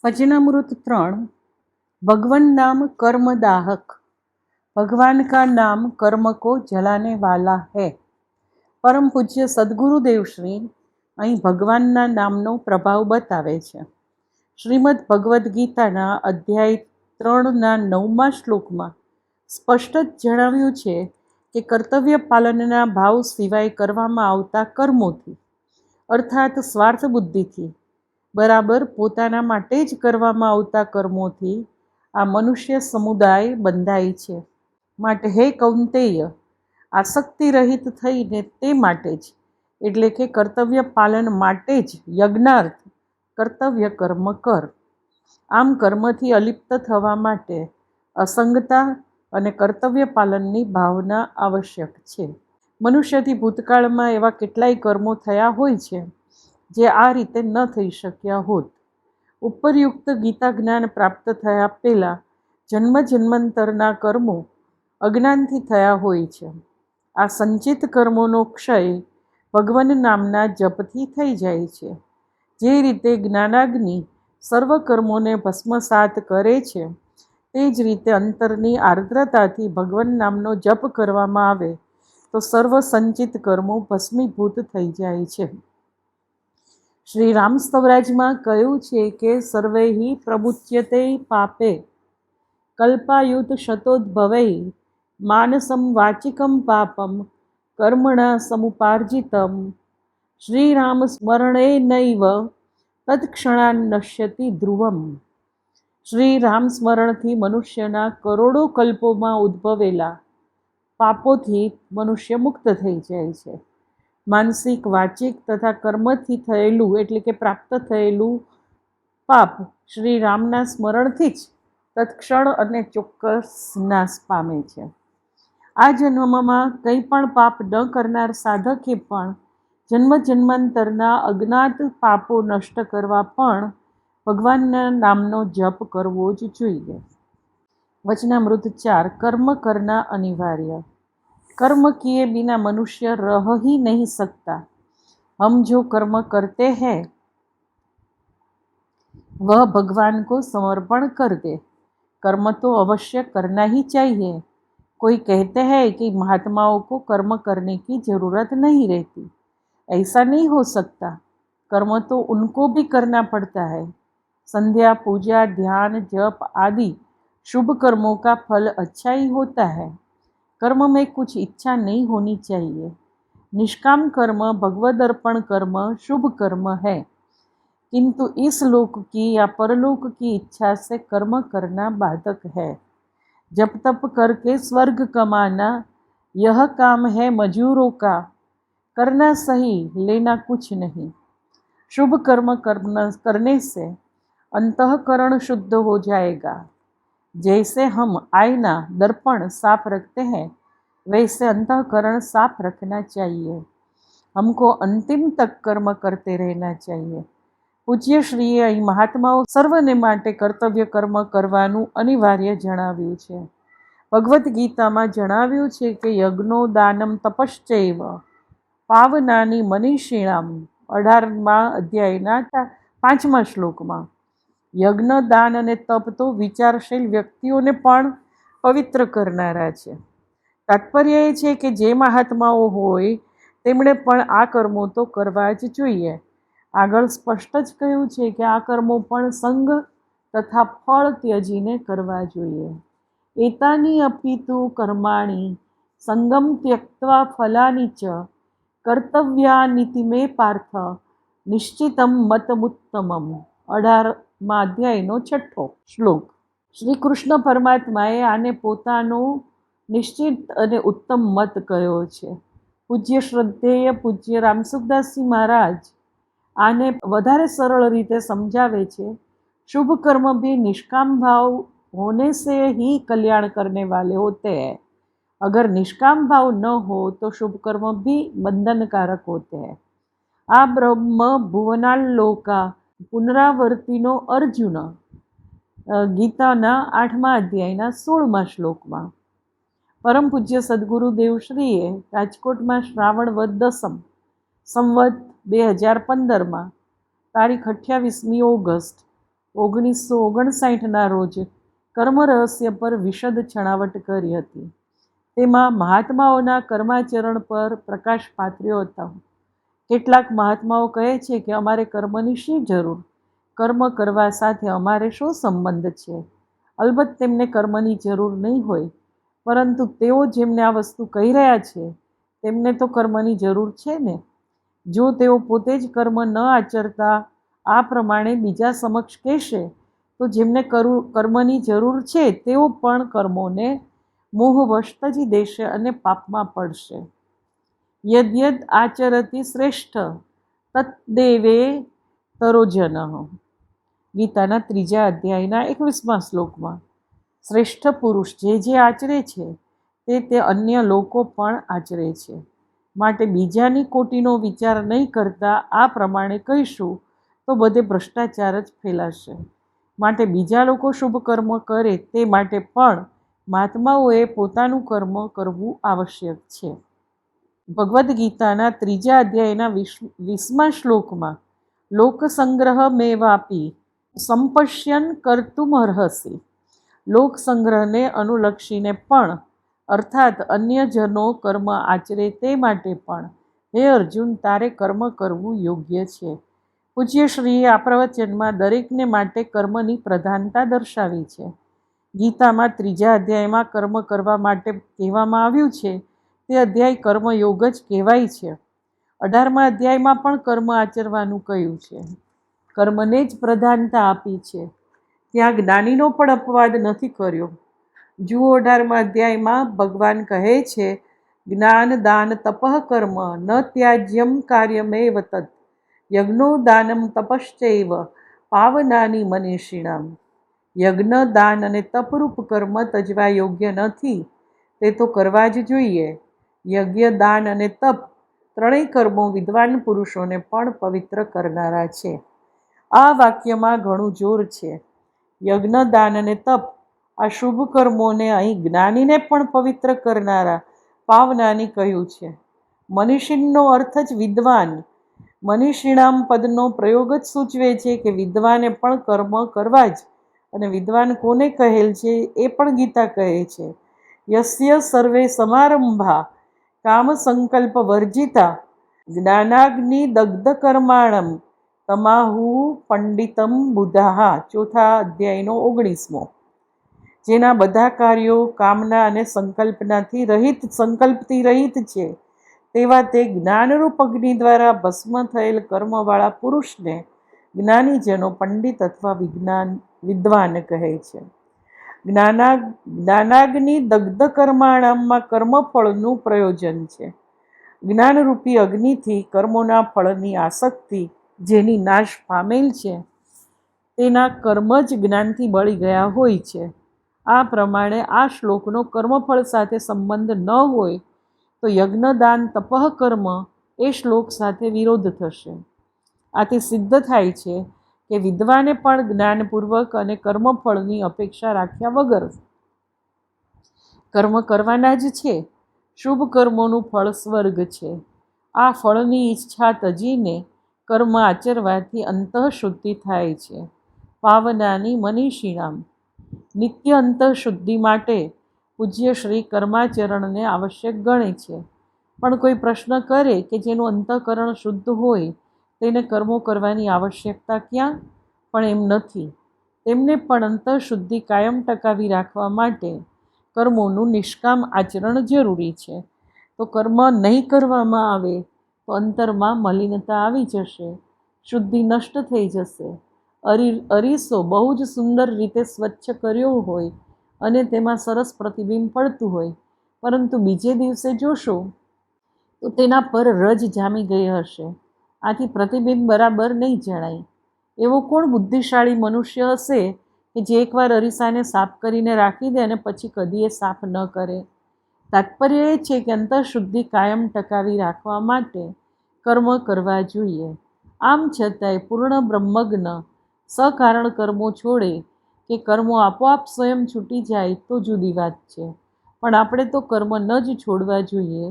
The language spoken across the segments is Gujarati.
वचनामृत 3। भगवन नाम कर्म दाहक। भगवान का नाम कर्म को जलाने वाला है। परम पूज्य सद्गुरुदेव श्री અહીં ભગવાનના નામનો પ્રભાવ બતાવે છે। શ્રીમદ ભગવદ્ ગીતાના અધ્યાય 3ના 9મા શ્લોકમાં સ્પષ્ટ જ જણાવ્યું છે કે કર્તવ્ય પાલનના ભાવ સિવાય કરવામાં આવતા કર્મોથી અર્થાત સ્વાર્થ બુદ્ધિથી બરાબર પોતાના માટે જ કરવામાં આવતા કર્મોથી આ મનુષ્ય સમુદાય બંધાય છે। માટે હે કૌંતેય, આસક્તિ રહિત થઈને તે માટે જ એટલે કે કર્તવ્ય પાલન માટે જ યજ્ઞાર્થ કર્તવ્ય કર્મ કર। આમ કર્મથી અલિપ્ત થવા માટે અસંગતા અને કર્તવ્ય પાલનની ભાવના આવશ્યક છે। મનુષ્યથી ભૂતકાળમાં એવા કેટલાય કર્મો થયા હોય છે જે આ રીતે ન થઈ શક્યા હોત। ઉપરયુક્ત ગીતા જ્ઞાન પ્રાપ્ત થયા પહેલાં જન્મ જન્માંતરના કર્મો અજ્ઞાનથી થયા હોય છે। આ સંચિત કર્મોનો ક્ષય ભગવાન નામના જપથી થઈ જાય છે। જે રીતે જ્ઞાનાગ્નિ સર્વ કર્મોને ભસ્મસાત કરે છે, તે જ રીતે અંતરની આર્દ્રતાથી ભગવાન નામનો જપ કરવામાં આવે તો સર્વ સંચિત કર્મો ભસ્મીભૂત થઈ જાય છે। શ્રી રામ સ્તવરાજમાં કહ્યું છે કે સર્વૈ પ્રમુચ્યતે પાપે કલ્પાયુત શતોદ્ભવૈ માનસમ વાચિકમ પાપમ કર્મણા સમુપાર્જિતમ શ્રીરામ સ્મરણેનૈવ તત્ક્ષણાન નશ્યતિ ધ્રુવમ। શ્રી રામ સ્મરણથી મનુષ્યના કરોડો કલ્પોમાં ઉદ્ભવેલા પાપોથી મનુષ્ય મુક્ત થઈ જાય છે। માનસિક, વાચિક તથા કર્મથી થયેલું એટલે કે પ્રાપ્ત થયેલું પાપ શ્રી રામના સ્મરણથી જ તત્ક્ષણ અને ચોક્કસ નાશ પામે છે। આ જન્મમાં કંઈ પણ પાપ ન કરનાર સાધકે પણ જન્મ જન્માંતરના અજ્ઞાત પાપો નષ્ટ કરવા પણ ભગવાનના નામનો જપ કરવો જ જોઈએ। વચનામૃત 4। कर्म करना अनिवार्य। कर्म किए बिना मनुष्य रह ही नहीं सकता। हम जो कर्म करते हैं वह भगवान को समर्पण कर दे। कर्म तो अवश्य करना ही चाहिए। कोई कहते हैं कि महात्माओं को कर्म करने की जरूरत नहीं रहती। ऐसा नहीं हो सकता। कर्म तो उनको भी करना पड़ता है। संध्या, पूजा, ध्यान, जप आदि शुभ कर्मों का फल अच्छा ही होता है। कर्म में कुछ इच्छा नहीं होनी चाहिए। निष्काम कर्म भगवद अर्पण कर्म शुभ कर्म है, किंतु इस लोक की या परलोक की इच्छा से कर्म करना बाधक है। जप तप करके स्वर्ग कमाना यह काम है मजूरों का। करना सही, लेना कुछ नहीं। शुभ कर्म करने से अंतःकरण शुद्ध हो जाएगा। जैसे हम आईना दर्पण साफ रखते हैं, वैसे अंतःकरण साफ रखना चाहिए। हमको अंतिम तक कर्म करते रहना चाहिए। પૂજ્ય શ્રીએ અહીં મહાત્માઓ સર્વને માટે કર્તવ્ય કર્મ કરવાનું અનિવાર્ય જણાવ્યું છે। ભગવદ્ ગીતામાં જણાવ્યું છે કે યજ્ઞો દાનમ તપશ્ચૈવ પાવનાની મનીષિણામ 18મા અધ્યાયના 5મા શ્લોકમાં યજ્ઞ, દાન અને તપ તો વિચારશીલ વ્યક્તિઓને પણ પવિત્ર કરનારા છે। તાત્પર્ય એ છે કે જે મહાત્માઓ હોય તેમણે પણ આ કર્મો તો કરવા જ જોઈએ। આગળ સ્પષ્ટ જ કહ્યું છે કે આ કર્મો પણ સંગ તથા ફળ ત્યજીને કરવા જોઈએ। એતાની અપિતુ કર્માણી સંગમ ત્યક્ત્વા ફલાની ચ કર્તવ્યાનિતિ મે પાર્થ નિશ્ચિતમ મતમુત્તમમ। 18મા અધ્યાયનો 6થો શ્લોક। શ્રી કૃષ્ણ પરમાત્માએ આને પોતાનો નિશ્ચિત અને ઉત્તમ મત કહ્યો છે। પૂજ્ય શ્રદ્ધેય પૂજ્ય રામસુખદાસજી મહારાજ આને વધારે સરળ રીતે समझावे छे। शुभ कर्म भी निष्काम भाव होने से ही कल्याण करने वाले होते हैं। अगर निष्काम भाव न हो तो शुभ कर्म भी बंधनकारक होते हैं। आ ब्रह्म भुवनाल्लोका पुनरावर्तिनो अर्जुन गीताना 8મા અધ્યાયના 16મા શ્લોકમાં। પરમ પૂજ્ય સદગુરુદેવ શ્રીએ રાજકોટમાં શ્રાવણ વદ દસમ સંવત 2015માં તારીખ 28મી ઓગસ્ટ 1959ના રોજ કર્મ રહસ્ય પર વિશદ છણાવટ કરી હતી. તેમાં મહાત્માઓના કર્માચરણ પર પ્રકાશ પાથર્યો હતો. કેટલાક મહાત્માઓ કહે છે કે અમારે કર્મની શી જરૂર, કર્મ કરવા સાથે અમારે શું સંબંધ છે. અલબત્ત તેમને કર્મની જરૂર નહીં હોય, પરંતુ તેઓ જેમને આ વસ્તુ કહી રહ્યા છે તેમને તો કર્મની જરૂર છે ને. જો તેઓ પોતે જ કર્મ ન આચરતા આ પ્રમાણે બીજા સમક્ષ કહેશે તો જેમને કર્મની જરૂર છે તેઓ પણ કર્મોને મોહવશ તજી દેશે અને પાપમાં પડશે. યદ્યદ આચરતી શ્રેષ્ઠ તત્દેવે તરોજન. ગીતાના 3 અધ્યાયના 21મા શ્લોકમાં શ્રેષ્ઠ પુરુષ જે આચરે છે તે અન્ય લોકો પણ આચરે છે. માટે બીજાની કોટીનો વિચાર નહીં કરતા આ પ્રમાણે કહીશું તો બધે ભ્રષ્ટાચાર જ ફેલાશે. માટે બીજા લોકો શુભ કર્મ કરે તે માટે પણ મહાત્માઓએ પોતાનું કર્મ કરવું આવશ્યક છે. ભગવદ્ ગીતાના 3 અધ્યાયના 20મા શ્લોકમાં લોકસંગ્રહ મેવાપી સંપશ્યન કર્તુમર્હસી. લોકસંગ્રહને અનુલક્ષીને પણ અર્થાત અન્યજનો કર્મ આચરે તે માટે પણ હે અર્જુન તારે કર્મ કરવું યોગ્ય છે. પૂજ્ય શ્રીએ આ પ્રવચનમાં દરેકને માટે કર્મની પ્રધાનતા દર્શાવી છે. ગીતામાં 3 અધ્યાયમાં કર્મ કરવા માટે કહેવામાં આવ્યું છે તે અધ્યાય કર્મયોગ જ કહેવાય છે. 18મા અધ્યાયમાં પણ કર્મ આચરવાનું કહ્યું છે, કર્મને જ પ્રધાનતા આપી છે. ત્યાં જ્ઞાનીનો પણ અપવાદ નથી કર્યો. જુઓ 18મા અધ્યાયમાં ભગવાન કહે છે જ્ઞાન દાન તપઃ કર્મ ન ત્યાજ્યમ કાર્યમેવ તત્ યજ્ઞો દાનમ તપશ્ચૈવ પાવનાની મનીષિણામ. યજ્ઞ દાન અને તપરૂપ કર્મ તજવા યોગ્ય નથી, તે તો કરવા જ જોઈએ. યજ્ઞ દાન અને તપ ત્રણેય કર્મો વિદ્વાન પુરુષોને પણ પવિત્ર કરનારા છે. આ વાક્યમાં ઘણું જોર છે. યજ્ઞ દાન અને તપ આ શુભ કર્મોને અહીં જ્ઞાનીને પણ પવિત્ર કરનારા પાવનાની કહ્યું છે. મનીષિણનો અર્થ જ વિદ્વાન. મનીષિણામ પદનો પ્રયોગ જ સૂચવે છે કે વિદ્વાને પણ કર્મ કરવા જ. અને વિદ્વાન કોને કહેલ છે એ પણ ગીતા કહે છે. યસ્ય સર્વે સમારંભા કામ સંકલ્પ વર્જિતા જ્ઞાનાગ્નિ દગ્ધ કર્માણમ તમાહુ પંડિતમ બુધાહા. 4થા અધ્યાયનો 19મો. જેના બધા કાર્યો કામના અને સંકલ્પથી રહિત છે તેવા તે જ્ઞાનરૂપ અગ્નિ દ્વારા ભસ્મ થયેલ કર્મવાળા પુરુષને જ્ઞાનીજનો પંડિત અથવા વિદ્વાન કહે છે. જ્ઞાનાગ્નિ દગ્ધ કર્માણામમાં કર્મફળનું પ્રયોજન છે. જ્ઞાનરૂપી અગ્નિથી કર્મોના ફળની આસક્તિ જેની નાશ પામેલ છે તેના કર્મ જ જ્ઞાનથી બળી ગયા હોય છે. આ પ્રમાણે આ શ્લોકનો કર્મફળ સાથે સંબંધ ન હોય તો યજ્ઞદાન તપઃ કર્મ એ શ્લોક સાથે વિરોધ થશે. આથી સિદ્ધ થાય છે કે વિદ્વાને પણ જ્ઞાનપૂર્વક અને કર્મફળની અપેક્ષા રાખ્યા વગર કર્મ કરવાના જ છે. શુભ કર્મોનું ફળ સ્વર્ગ છે. આ ફળની ઈચ્છા તજીને કર્મ આચરવાથી અંતઃશુદ્ધિ થાય છે. પાવનાની મનીષિણામ. નિત્ય અંતઃશુદ્ધિ માટે પૂજ્ય શ્રી કર્માચરણને આવશ્યક ગણે છે. પણ કોઈ પ્રશ્ન કરે કે જેનું અંતઃકરણ શુદ્ધ હોય તેને કર્મો કરવાની આવશ્યકતા ક્યાં? પણ એમ નથી. તેમને પણ અંતઃશુદ્ધિ કાયમ ટકાવી રાખવા માટે કર્મોનું નિષ્કામ આચરણ જરૂરી છે. તો કર્મ નહીં કરવામાં આવે તો અંતરમાં મલિનતા આવી જશે, શુદ્ધિ નષ્ટ થઈ જશે. અરીસો બહુ જ સુંદર રીતે સ્વચ્છ કર્યો હોય અને તેમાં સરસ પ્રતિબિંબ પડતું હોય, પરંતુ બીજે દિવસે જોશો તો તેના પર રજ જામી ગઈ હશે. આથી પ્રતિબિંબ બરાબર નહીં જણાય. એવો કોણ બુદ્ધિશાળી મનુષ્ય હશે કે જે એકવાર અરીસાને સાફ કરીને રાખી દે અને પછી કદી એ સાફ ન કરે? તાત્પર્ય એ છે કે અંતઃશુદ્ધિ કાયમ ટકાવી રાખવા માટે કર્મ કરવા જોઈએ. આમ છતાંય પૂર્ણ બ્રહ્મજ્ઞ સકારણ કર્મો છોડે કે કર્મો આપોઆપ સ્વયં છૂટી જાય તો જુદી વાત છે. પણ આપણે તો કર્મ ન જ છોડવા જોઈએ,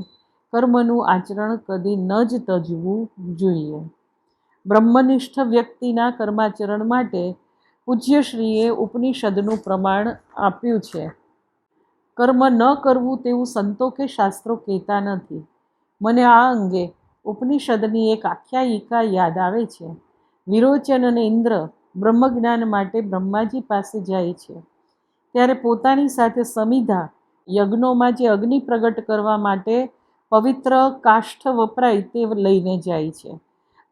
કર્મનું આચરણ કદી ન જ તજવું જોઈએ. બ્રહ્મનિષ્ઠ વ્યક્તિના કર્માચરણ માટે પૂજ્યશ્રીએ ઉપનિષદનું પ્રમાણ આપ્યું છે. કર્મ ન કરવું તેવું સંતો કે શાસ્ત્રો કહેતા નથી. મને આ અંગે ઉપનિષદની એક આખ્યાયિકા યાદ આવે છે. વિરોચન અને ઇન્દ્ર બ્રહ્મજ્ઞાન માટે બ્રહ્માજી પાસે જાય છે. ત્યારે પોતાની સાથે સમિધા યજ્ઞોમાં જે અગ્નિ પ્રગટ કરવા માટે પવિત્ર કાષ્ઠ વપરાય તે લઈને જાય છે.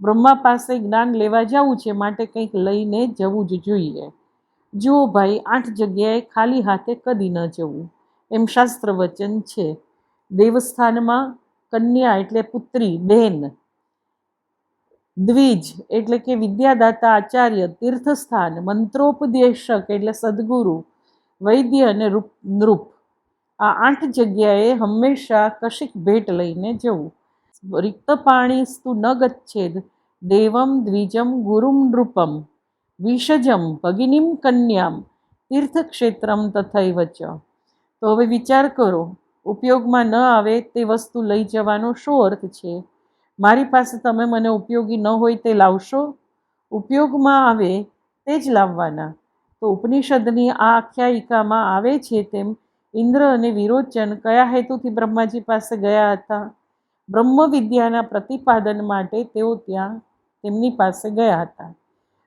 બ્રહ્મા પાસે જ્ઞાન લેવા જવું છે, માટે કંઈક લઈને જવું જ જોઈએ. જુઓ ભાઈ, 8 જગ્યાએ ખાલી હાથે કદી ન જવું, એમ શાસ્ત્ર વચન છે. દેવસ્થાનમાં કન્યા એટલે પુત્રી, બહેન, દ્વિજ એટલે કે વિદ્યાદાતા આચાર્ય, તીર્થસ્થાન મંત્રોપદેશક એટલે સદગુરુ, વૈદ્ય અને નૃપ, આ 8 જગ્યાએ હંમેશા કશીક ભેટ લઈને જવું. રિક્ત પાણીસ્તુ ન ગચ્છેદ દેવમ દ્વિજમ ગુરુમ નૃપમ વિષજમ ભગિનીમ કન્યામ તીર્થક્ષેત્રમ તથૈવ ચ. તો હવે વિચાર કરો, ઉપયોગમાં ન આવે તે વસ્તુ લઈ જવાનો શો અર્થ છે? મારી પાસે તમે મને ઉપયોગી ન હોય તે લાવશો? ઉપયોગમાં આવે તે જ લાવવાના. તો ઉપનિષદની આ આખ્યાયિકામાં આવે છે તેમ ઇન્દ્ર અને વિરોચન કયા હેતુથી બ્રહ્માજી પાસે ગયા હતા? બ્રહ્મ વિદ્યાના પ્રતિપાદન માટે તેઓ ત્યાં તેમની પાસે ગયા હતા.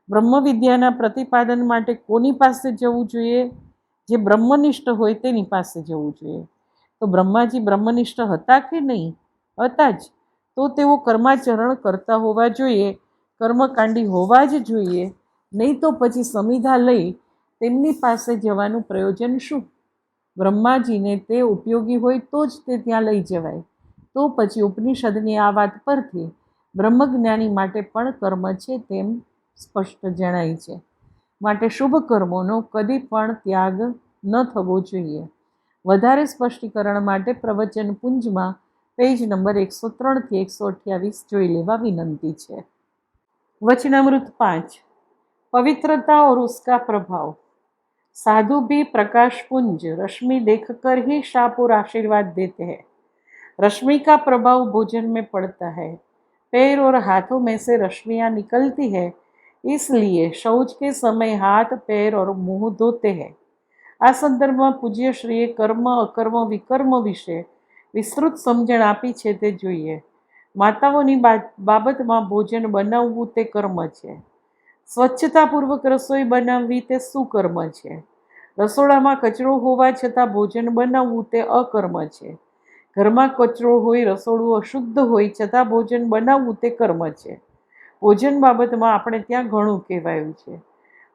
બ્રહ્મ વિદ્યાના પ્રતિપાદન માટે કોની પાસે જવું જોઈએ? જે બ્રહ્મનિષ્ઠ હોય તેની પાસે જવું જોઈએ. તો બ્રહ્માજી બ્રહ્મનિષ્ઠ હતા કે નહીં? હતા જ. તો તેઓ કર્માચરણ કરતા હોવા જોઈએ, કર્મકાંડી હોવા જ જોઈએ. નહીં તો પછી સમિધા લઈ તેમની પાસે જવાનું પ્રયોજન શું? બ્રહ્માજીને તે ઉપયોગી હોય તો જ તે ત્યાં લઈ જવાય. તો પછી ઉપનિષદની આ વાત પરથી બ્રહ્મજ્ઞાની માટે પણ કર્મ છે તેમ સ્પષ્ટ જણાય છે. માટે શુભ કર્મોનો કદી પણ ત્યાગ ન થવો જોઈએ. વધારે સ્પષ્ટીકરણ માટે પ્રવચન પુંજમાં પેજ નંબર 103 થી 128 જોઈ લેવા વિનંતી છે. वचनामृत 5. पवित्रता और उसका प्रभाव. साधु भी प्रकाश पुंज रश्मि देखकर ही शापुर आशीर्वाद देते हैं. रश्मि का प्रभाव भोजन में पड़ता है. पैर और हाथों में से रश्मियाँ निकलती है, इसलिए शौच के समय हाथ, पैर और मुंह धोते हैं. આ સંદર્ભમાં પૂજ્યશ્રીએ કર્મ, અકર્મ, વિકર્મ વિશે વિસ્તૃત સમજણ આપી છે તે જોઈએ. માતાઓની બાબતમાં ભોજન બનાવવું તે કર્મ છે. સ્વચ્છતાપૂર્વક રસોઈ બનાવવી તે સુકર્મ છે. રસોડામાં કચરો હોવા છતાં ભોજન બનાવવું તે અકર્મ છે. ઘરમાં કચરો હોય, રસોડું અશુદ્ધ હોય છતાં ભોજન બનાવવું તે કર્મ છે. ભોજન બાબતમાં આપણે ત્યાં ઘણું કહેવાયું છે.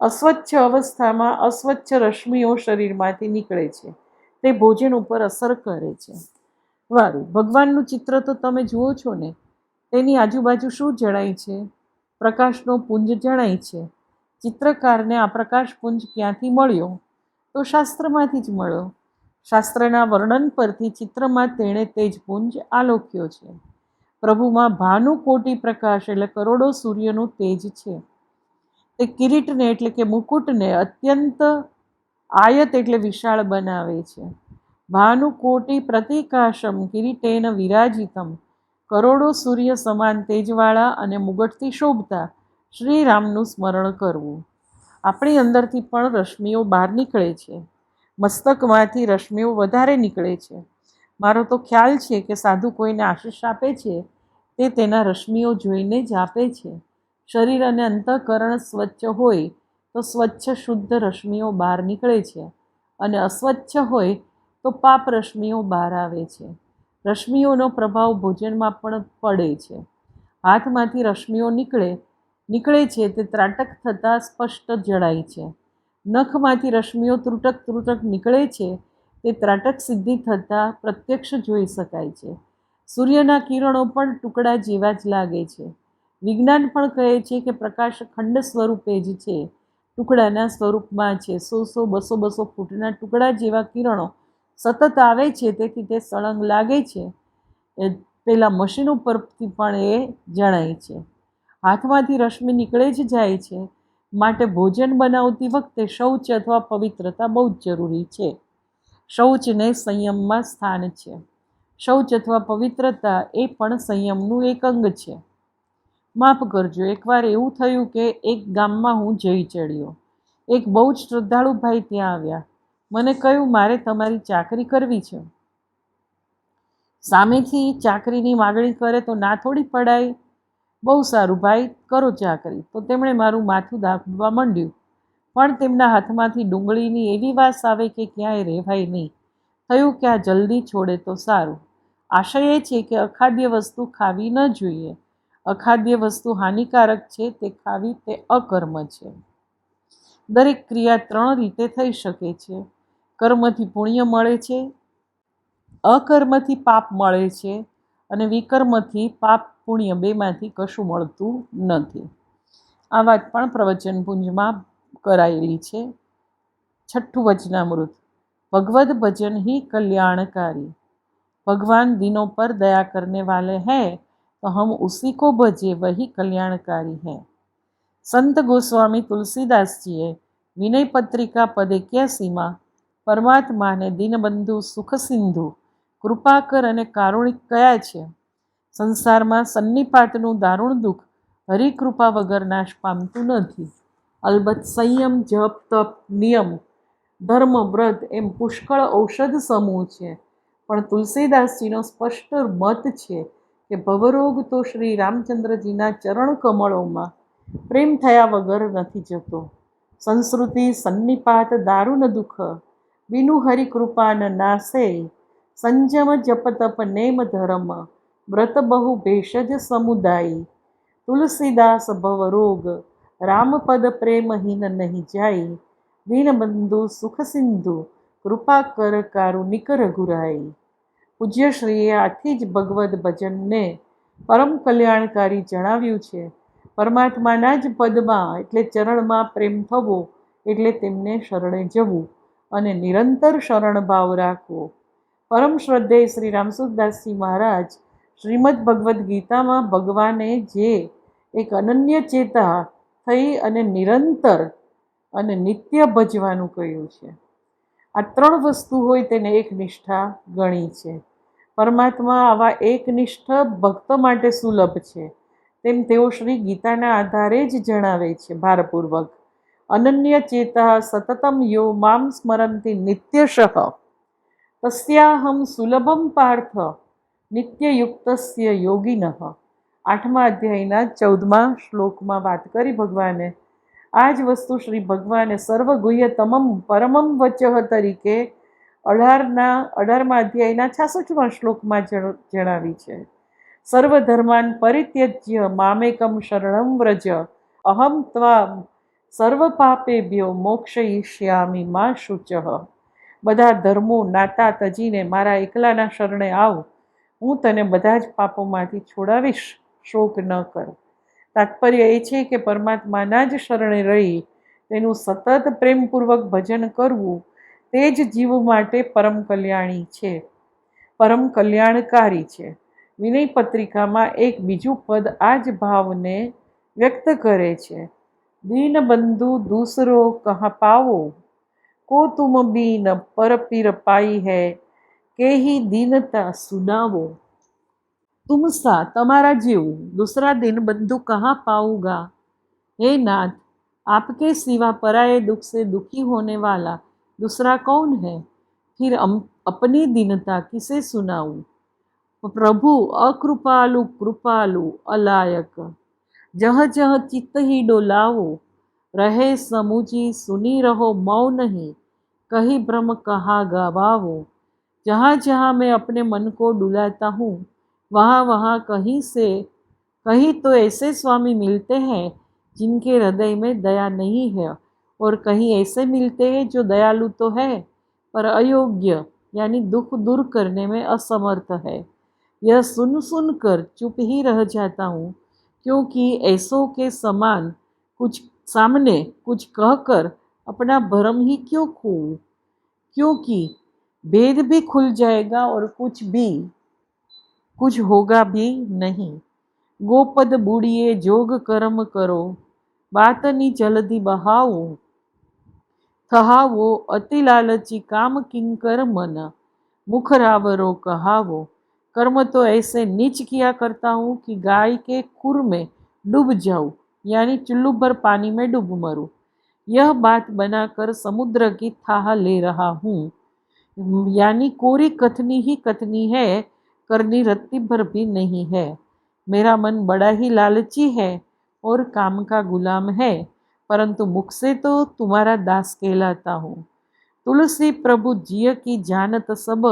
અસ્વચ્છ અવસ્થામાં અસ્વચ્છ રશ્મિઓ શરીરમાંથી નીકળે છે, તે ભોજન ઉપર અસર કરે છે. વારું, ભગવાનનું ચિત્ર તો તમે જુઓ છો ને, તેની આજુબાજુ શું જણાય છે? પ્રકાશનો પુંજ જણાય છે. ચિત્રકારને આ પ્રકાશપુંજ ક્યાંથી મળ્યો? તો શાસ્ત્રમાંથી જ મળ્યો. શાસ્ત્રના વર્ણન પરથી ચિત્રમાં તેણે તેજપુંજ આલોક્યો છે. પ્રભુમાં ભાનુ કોટી પ્રકાશ એટલે કરોડો સૂર્યનું તેજ છે. તે કિરીટને એટલે કે મુકુટને અત્યંત આયત એટલે વિશાળ બનાવે છે. ભાનુ કોટી પ્રતિકાશમ કિરીટેન વિરાજિતમ. કરોડો સૂર્ય સમાન તેજવાળા અને મુગટથી શોભતા શ્રીરામનું સ્મરણ કરવું. આપણી અંદરથી પણ રશ્મિઓ બહાર નીકળે છે. મસ્તકમાંથી રશ્મિઓ વધારે નીકળે છે. મારો તો ખ્યાલ છે કે સાધુ કોઈને આશીષ આપે છે તે તેના રશ્મિઓ જોઈને જ આપે છે. શરીર અને અંતઃકરણ સ્વચ્છ હોય તો સ્વચ્છ શુદ્ધ રશ્મિઓ બહાર નીકળે છે, અને અસ્વચ્છ હોય તો પાપ રશ્મિઓ બહાર આવે છે. રશ્મિઓનો પ્રભાવ ભોજનમાં પણ પડે છે. હાથમાંથી રશ્મિઓ નીકળે છે તે ત્રાટક થતાં સ્પષ્ટ જણાય છે. નખમાંથી રશ્મિઓ ત્રુટક નીકળે છે તે ત્રાટક સિદ્ધિ થતાં પ્રત્યક્ષ જોઈ શકાય છે. સૂર્યના કિરણો પણ ટુકડા જેવા જ લાગે છે. વિજ્ઞાન પણ કહે છે કે પ્રકાશ ખંડ સ્વરૂપે જ છે, ટુકડાના સ્વરૂપમાં છે. 100 200 ફૂટના ટુકડા જેવા કિરણો સતત આવે છે, તેથી તે સળંગ લાગે છે. પેલા મશીન ઉપરથી પણ એ જણાય છે. હાથમાંથી રશ્મિ નીકળે જ જાય છે, માટે ભોજન બનાવતી વખતે શૌચ અથવા પવિત્રતા બહુ જ જરૂરી છે. શૌચને સંયમમાં સ્થાન છે. શૌચ અથવા પવિત્રતા એ પણ સંયમનું એક અંગ છે. માફ કરજો, એકવાર એવું થયું કે એક ગામમાં હું જઈ ચડ્યો. એક બહુ જ શ્રદ્ધાળુ ભાઈ ત્યાં આવ્યા. મને કહ્યું, મારે તમારી ચાકરી કરવી છે. સામેથી ચાકરીની માગણી કરે તો ના થોડી પડાય. બહુ સારું ભાઈ, કરો ચાકરી. તો તેમણે મારું માથું દાબવા માંડ્યું. પણ તેમના હાથમાંથી ડુંગળીની એવી વાસ આવે કે ક્યાંય રહેવાય નહીં. થયું કે આ જલ્દી છોડે તો સારું. આશય એ છે કે અખાદ્ય વસ્તુ ખાવી ન જોઈએ. અખાદ્ય વસ્તુ હાનિકારક છે, તે ખાવી તે અકર્મ છે. દરેક ક્રિયા 3 રીતે થઈ શકે છે. કર્મથી પુણ્ય મળે છે, અકર્મથી પાપ મળે છે, અને વિકર્મથી પાપ પુણ્ય બેમાંથી કશું મળતું નથી. આ વાત પણ પ્રવચનપુંજમાં કરાયેલી છે. 6ઠું વચનામૃત. भगवद भजन ही कल्याणकारी. भगवान दिनों पर दया करने वाले हैं, तो हम उसी को भजे, वही कल्याणकारी है. संत गोस्वामी तुलसीदासजीએ વિનય પત્રિકા પદ 81માં પરમાત્માને દીનબંધુ, સુખ સિંધુ, કૃપાકર અને કારુણિક કયા છે. સંસારમાં સન્નિપાતનું દારૂણ દુઃખ હરિકૃપા વગર નાશ પામતું નથી. અલબત્ત સંયમ, જપ, તપ, નિયમ, ધર્મ, વ્રત એમ પુષ્કળ ઔષધ સમૂહ છે. પણ તુલસીદાસજીનો સ્પષ્ટ મત છે કે ભવરોગ તો શ્રી રામચંદ્રજીના ચરણ કમળોમાં પ્રેમ થયા વગર નથી જતો. સંસ્કૃતિ સન્નિપાત દારૂણ દુઃખ બિનુ હરિકૃપા ન નાસે. સંજમ જપ તપ નેમ ધર્મ વ્રત બહુ ભેષજ સમુદાયી. તુલસીદાસ ભવરોગ રામપદ પ્રેમહીન નહીં જાય. દીનબંધુ સુખ સિંધુ કૃપા કર કારુણિક રઘુરાઈ. પૂજ્યશ્રીએ આથી જ ભગવદ્ ભજનને પરમ કલ્યાણકારી જણાવ્યું છે. પરમાત્માના જ પદમાં એટલે ચરણમાં પ્રેમ થવો એટલે તેમને શરણે જવું અને નિરંતર શરણભાવ રાખવો. પરમ શ્રદ્ધેય શ્રી રામસુખદાસજી મહારાજ શ્રીમદ ભગવદ્ ગીતામાં ભગવાને જે એક અનન્ય ચેતા થઈ અને નિરંતર અને નિત્ય ભજવાનું કહ્યું છે. આ 3 વસ્તુ હોય તેને એકનિષ્ઠા ગણી છે. પરમાત્મા આવા એકનિષ્ઠ ભક્ત માટે સુલભ છે, તેમ તેઓ શ્રી ગીતાના આધારે જ જણાવે છે ભારપૂર્વક. અનન્ય ચેતા સતતમ યો મામ સ્મરંતિ નિત્યશઃ તસ્યાહમ સુલભમ પાર્થ નિત્યયુક્તસ્ય યોગિનઃ. 8મા અધ્યાયના 14મા શ્લોકમાં વાત કરી ભગવાને. આ જ વસ્તુ શ્રી ભગવાને સર્વગુહ્યતમમ પરમમ વચઃ તરીકે 18મા અધ્યાયના 66મા શ્લોકમાં જણાવી છે. સર્વધર્માન પરિત્યજ્ય મામેકમ શરણમ વ્રજ અહમ ત્વામ સર્વ પાપેભ્યો મોક્ષયિષ્યામિ મા શુચઃ. બધા ધર્મો નાતા તજીને મારા એકલાના શરણે આવ, હું તને બધા જ પાપોમાંથી છોડાવીશ, શોક ન કર. તાત્પર્ય એ છે કે પરમાત્માના જ શરણે રહી તેનું સતત પ્રેમપૂર્વક ભજન કરવું તે જ જીવ માટે પરમ કલ્યાણી છે, પરમ કલ્યાણકારી છે. વિનય પત્રિકામાં એક બીજું પદ આ જ ભાવને વ્યક્ત કરે છે. દીનબંધુ દૂસરો કહા પાવો, કો તુમ બીન પર પીર પાઈ હૈ, કેહી દીનતા સુનાવો. તુમસા તમારા જેવું दूसरा दीनबंधु कहाँ पाऊंगा. हे नाथ, आपके सिवा पराये दुख से दुखी होने वाला दूसरा कौन है. फिर अपनी दीनता किसे सुनाऊं. प्रभु अकृपालु कृपालु अलायक, जह जह चित्त ही डोलावो, रहे समुझी सुनी रहो मौन ही, कही भ्रम कहा गवावो. जहाँ जहाँ मैं अपने मन को डुलाता हूँ, वहाँ वहाँ कहीं तो ऐसे स्वामी मिलते हैं जिनके हृदय में दया नहीं है, और कहीं ऐसे मिलते हैं जो दयालु तो है पर अयोग्य यानी दुख दूर करने में असमर्थ है. यह सुन सुन कर चुप ही रह जाता हूँ, क्योंकि ऐसों के समान कुछ सामने कुछ कहकर अपना भरम ही क्यों खोऊं. क्योंकि भेद भी खुल जाएगा और कुछ होगा भी नहीं. गोपद बूढ़िए जोग कर्म करो, बातनी जल्दी बहाओ, थहावो अति लालची काम किंकर मन, मुख रावरो कहावो. कर्म तो ऐसे नीच किया करता हूँ कि गाय के खुर में डूब जाऊँ, यानी चुल्लू भर पानी में डूब मरूँ. यह बात बनाकर समुद्र की थाह ले रहा हूँ, यानी कोरी कथनी ही कथनी है, करनी रत्ती भर भी नहीं है। मेरा मन बड़ा ही लालची है और काम का गुलाम है, परंतु मुख से तो तुम्हारा दास कहलाता हूँ। तुलसी प्रभु जिय की जानत सब,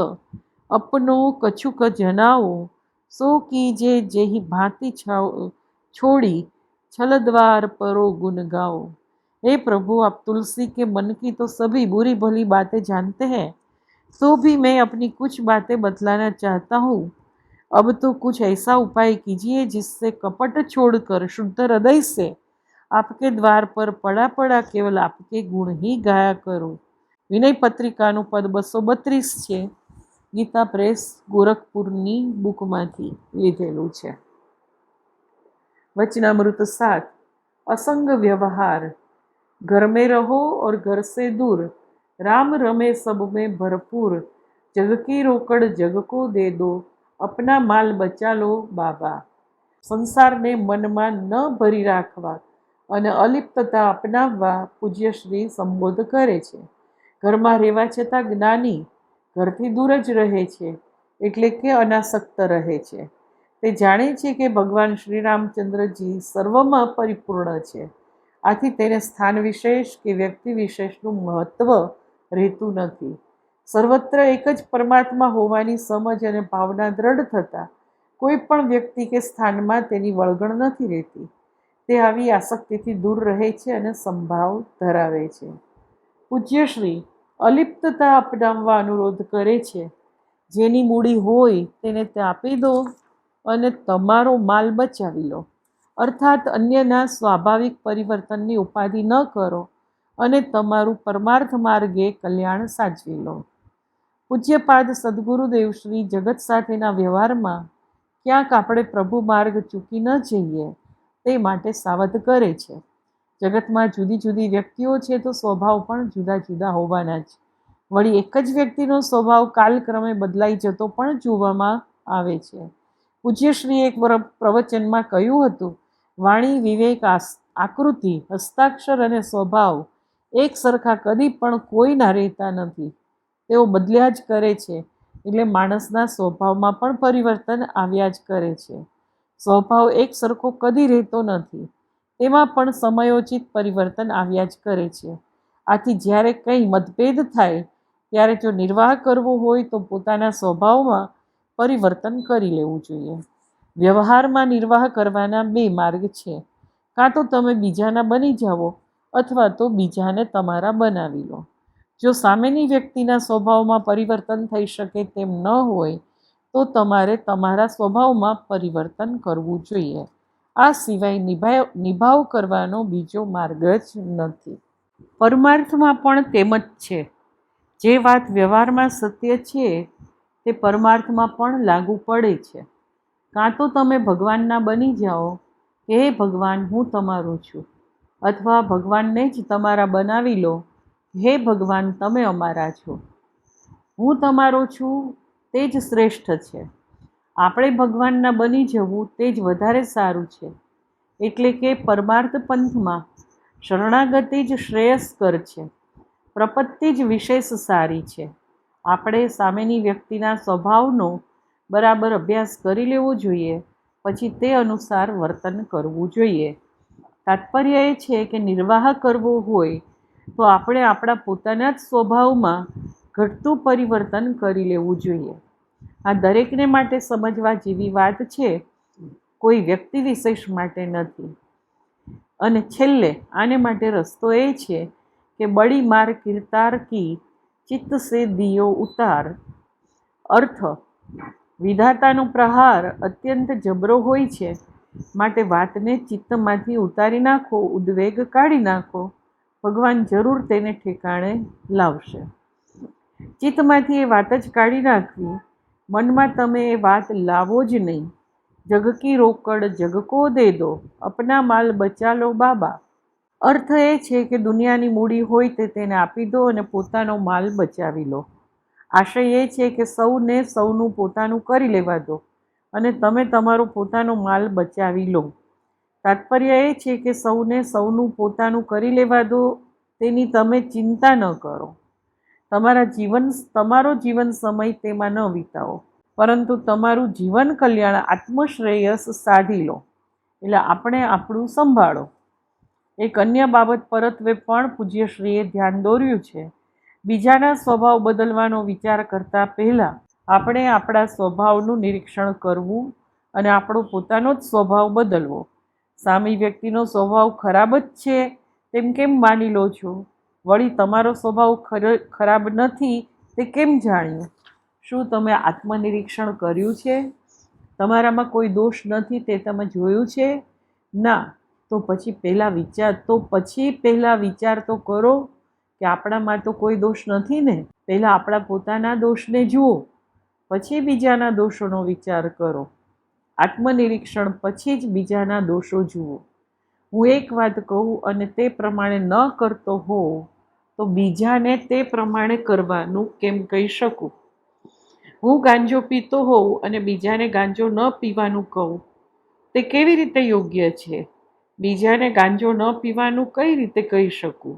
अपनो कछुक जनाओ, सो कीजे जेहि भांति छोड़ी, छल द्वार परो गुण गाओ। हे प्रभु, आप तुलसी के मन की तो सभी बुरी भली बातें जानते हैं, तो भी मैं अपनी कुछ बातें बतलाना चाहता हूँ। अब तो कुछ ऐसा उपाय कीजिए जिससे कपट छोड़कर शुद्ध हृदय से आपके द्वार पर पड़ा पड़ा केवल आपके गुण ही गाया करूं। विनय पत्रिकाનું પદ 232 છે. ગીતા પ્રેસ ગોરખપુરની બુકમાંથી લીધેલું છે. वचनामृत 7. असंग व्यवहार। घर में रहो और घर से दूर, राम रमे सब में भरपूर, जग की रोकड़ जग को दे दो, अपना माल बचा लो बाबा। संसारने मनमा न भरी राखवा અને અલિપ્તતા અપનાવવા પૂજ્યશ્રી સંબોધ કરે છે. ઘરમાં રહેવા છતાં જ્ઞાની ઘરથી દૂર જ રહે છે, એટલે કે અનાસક્ત રહે છે. તે જાણે છે કે ભગવાન શ્રી રામચંદ્રજી સર્વમાં પરિપૂર્ણ છે. આથી તેને સ્થાન વિશેષ કે વ્યક્તિ વિશેષનું મહત્વ રહેતું નથી. સર્વત્ર એક જ પરમાત્મા હોવાની સમજ અને ભાવના દ્રઢ થતાં કોઈ પણ વ્યક્તિ કે સ્થાનમાં તેની વળગણ નથી રહેતી. તે આવી આસક્તિથી દૂર રહે છે અને સંભાવ ધરાવે છે. પૂજ્યશ્રી અલિપ્તતા અપનાવવા અનુરોધ કરે છે. જેની મૂડી હોય તેને તે આપી દો અને તમારો માલ બચાવી લો. અર્થાત અન્યના સ્વાભાવિક પરિવર્તનની ઉપાધિ ન કરો અને તમારું પરમાર્થ માર્ગે કલ્યાણ સાચવી લો. પૂજ્યપાદ સદગુરુદેવ શ્રી જગત સાથેના વ્યવહારમાં ક્યાંક આપણે પ્રભુ માર્ગ ચૂકી ન જઈએ તે માટે સાવધ કરે છે. જગતમાં જુદી જુદી વ્યક્તિઓ છે તો સ્વભાવ પણ જુદા જુદા હોવાના જ. વળી એક જ વ્યક્તિનો સ્વભાવ કાલક્રમે બદલાઈ જતો પણ જોવામાં આવે છે. પૂજ્યશ્રી એક પ્રવચનમાં કહ્યું હતું, વાણી, વિવેક, આકૃતિ, હસ્તાક્ષર અને સ્વભાવ એક સરખા કદી પણ કોઈના રહેતા નથી. તેઓ બદલ્યા જ કરે છે. એટલે માણસના સ્વભાવમાં પણ પરિવર્તન આવ્યા જ કરે છે. સ્વભાવ એક સરખો કદી રહેતો નથી, તેમાં પણ સમયોચિત પરિવર્તન આવ્યા જ કરે છે. આથી જ્યારે કંઈ મતભેદ થાય ત્યારે જો નિર્વાહ કરવો હોય તો પોતાના સ્વભાવમાં પરિવર્તન કરી લેવું જોઈએ. વ્યવહારમાં નિર્વાહ કરવાના બે માર્ગ છે. કાં તો તમે બીજાના બની જાઓ અથવા તો બીજાને તમારા બનાવી લો. જો સામેની વ્યક્તિના સ્વભાવમાં પરિવર્તન થઈ શકે તેમ ન હોય તો તમારે તમારા સ્વભાવમાં પરિવર્તન કરવું જોઈએ. આ સિવાય નિભાવ કરવાનો બીજો માર્ગ જ નથી. પરમાર્થમાં પણ તેમ જ છે. જે વાત વ્યવહારમાં સત્ય છે તે પરમાર્થમાં પણ લાગુ પડે છે. કાં તો તમે ભગવાનના બની જાઓ કે હે ભગવાન, હું તમારું છું, અથવા ભગવાનને જ તમારા બનાવી લો, હે ભગવાન, તમે અમારા છો. હું તમારો છું તે જ શ્રેષ્ઠ છે. આપણે ભગવાનના બની જવું તે જ વધારે સારું છે. એટલે કે પરમાર્થ પંથમાં શરણાગતિ જ શ્રેયસ્કર છે. પ્રપત્તિ જ વિશેષ સારી છે. આપણે સામેની વ્યક્તિના સ્વભાવનો બરાબર અભ્યાસ કરી લેવો જોઈએ, પછી તે અનુસાર વર્તન કરવું જોઈએ. તાત્પર્ય એ છે કે નિર્વાહ કરવો હોય તો આપણે આપણા પોતાના જ સ્વભાવમાં ઘટતું પરિવર્તન કરી લેવું જોઈએ. આ દરેકને માટે સમજવા જેવી વાત છે, કોઈ વ્યક્તિ વિશેષ માટે નથી. અને છેલ્લે આને માટે રસ્તો એ છે કે બડી માર કિરતાર કી ચિત્ત સે દિયો ઉતાર. અર્થ, વિધાતાનો પ્રહાર અત્યંત જબરો હોય છે, માટે વાતને ચિત્તમાંથી ઉતારી નાખો, ઉદ્વેગ કાઢી નાખો. ભગવાન જરૂર તેને ઠેકાણે લાવશે. ચિત્તમાંથી એ વાત જ કાઢી નાખવી. મનમાં તમે એ વાત લાવો જ નહીં. જગ કી રોકડ જગ કો દે દો, અપના માલ બચા લો બાબા. અર્થ એ છે કે દુનિયાની મૂડી હોય તે તેને આપી દો અને પોતાનો માલ બચાવી લો. આશય એ છે કે સૌને સૌનું પોતાનું કરી લેવા દો અને તમે તમારો પોતાનો માલ બચાવી લો. તાત્પર્ય એ છે કે સૌને સૌનું પોતાનું કરી લેવા દો તેની તમે ચિંતા ન કરો. તમારો જીવન સમય તેમાં ન વિતાવો, પરંતુ તમારું જીવન કલ્યાણ આત્મશ્રેયસ સાધી લો. એટલે આપણે આપણું સંભાળો. એક અન્ય બાબત પરત્વે પણ પૂજ્યશ્રીએ ધ્યાન દોર્યું છે. બીજાના સ્વભાવ બદલવાનો વિચાર કરતા પહેલા આપણે આપણા સ્વભાવનું નિરીક્ષણ કરવું અને આપણો પોતાનો જ સ્વભાવ બદલવો. સામી વ્યક્તિનો સ્વભાવ ખરાબ જ છે તેમ કેમ માની લો છો? વળી તમારો સ્વભાવ ખરાબ નથી તે કેમ જાણ્યું? શું તમે આત્મનિરીક્ષણ કર્યું છે? તમારામાં કોઈ દોષ નથી તે તમે જોયું છે? ના, તો પછી પહેલા વિચાર તો કરો કે આપણામાં તો કોઈ દોષ નથી ને. પહેલા આપણા પોતાના દોષને જુઓ, પછી બીજાના દોષોનો વિચાર કરો. આત્મનિરીક્ષણ પછી જ બીજાના દોષો જુઓ. હું એક વાત કહું અને તે પ્રમાણે ન કરતો હોઉં તો બીજાને તે પ્રમાણે કરવાનું કેમ કહી શકું? હું ગાંજો પીતો હોઉં અને બીજાને ગાંજો ન પીવાનું કહું તે કેવી રીતે યોગ્ય છે? બીજાને ગાંજો ન પીવાનું કઈ રીતે કહી શકું?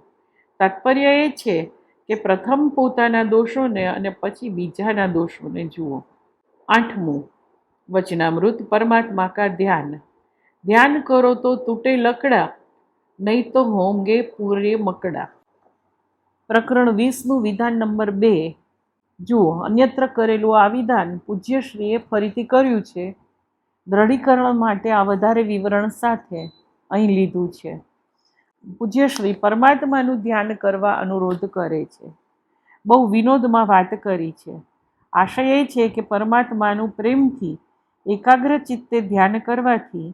તાત્પર્ય એ છે કે પ્રથમ પોતાના દોષોને અને પછી બીજાના દોષોને જુઓ. 8મું વચનામૃત પરમાત્મા કા ધ્યાન. ધ્યાન કરો તો તૂટે લકડા, નહીં તો હોંગે પૂરે મકડા. પ્રકરણ 20નું વિધાન નંબર 2 જુઓ. અન્યત્ર કરેલું આ વિધાન પૂજ્યશ્રીએ ફરીથી કર્યું છે. દ્રઢીકરણ માટે આ વધારે વિવરણ સાથે અહીં લીધું છે. પૂજ્યશ્રી પરમાત્માનું ધ્યાન કરવા અનુરોધ કરે છે. બહુ વિનોદમાં વાત કરી છે. આશય એ છે કે પરમાત્માનું પ્રેમથી એકાગ્ર ચિત્તે ધ્યાન કરવાથી